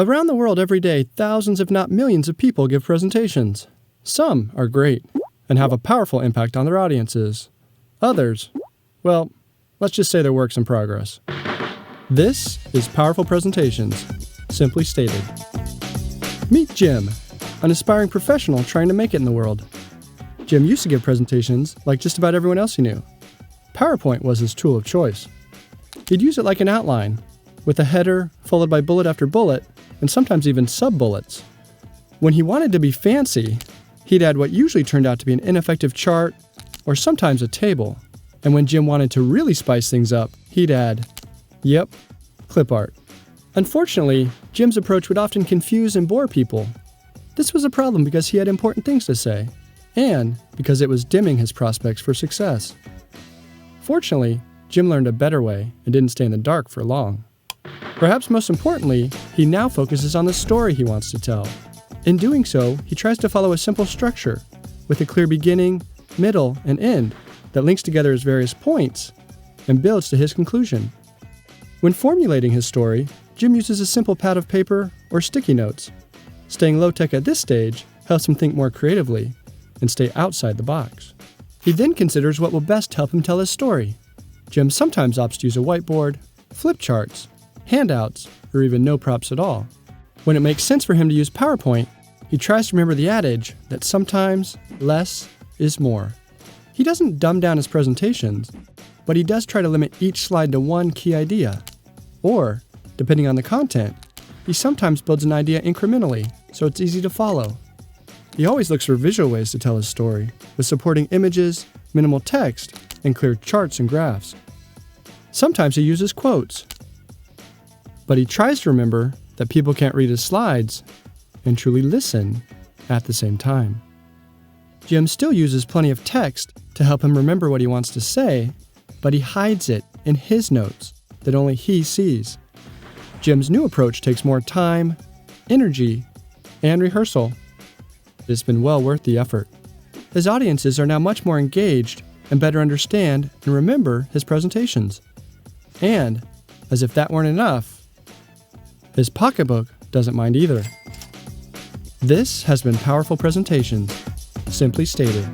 Around the world every day, thousands if not millions of people give presentations. Some are great and have a powerful impact on their audiences. Others, well, let's just say they're works in progress. This is Powerful Presentations, simply stated. Meet Jim, an aspiring professional trying to make it in the world. Jim used to give presentations like just about everyone else he knew. PowerPoint was his tool of choice. He'd use it like an outline, with a header followed by bullet after bullet, and sometimes even sub-bullets. When he wanted to be fancy, he'd add what usually turned out to be an ineffective chart, or sometimes a table. And when Jim wanted to really spice things up, he'd add, clip art. Unfortunately, Jim's approach would often confuse and bore people. This was a problem because he had important things to say, and because it was dimming his prospects for success. Fortunately, Jim learned a better way and didn't stay in the dark for long. Perhaps most importantly, he now focuses on the story he wants to tell. In doing so, he tries to follow a simple structure, with a clear beginning, middle, and end that links together his various points and builds to his conclusion. When formulating his story, Jim uses a simple pad of paper or sticky notes. Staying low-tech at this stage helps him think more creatively and stay outside the box. He then considers what will best help him tell his story. Jim sometimes opts to use a whiteboard, flip charts, handouts, or even no props at all. When it makes sense for him to use PowerPoint, he tries to remember the adage that sometimes less is more. He doesn't dumb down his presentations, but he does try to limit each slide to one key idea. Or, depending on the content, he sometimes builds an idea incrementally, so it's easy to follow. He always looks for visual ways to tell his story, with supporting images, minimal text, and clear charts and graphs. Sometimes he uses quotes, but he tries to remember that people can't read his slides and truly listen at the same time. Jim still uses plenty of text to help him remember what he wants to say, but he hides it in his notes that only he sees. Jim's new approach takes more time, energy, and rehearsal. It's been well worth the effort. His audiences are now much more engaged and better understand and remember his presentations. And, as if that weren't enough, his pocketbook doesn't mind either. This has been Powerful Presentations, simply stated.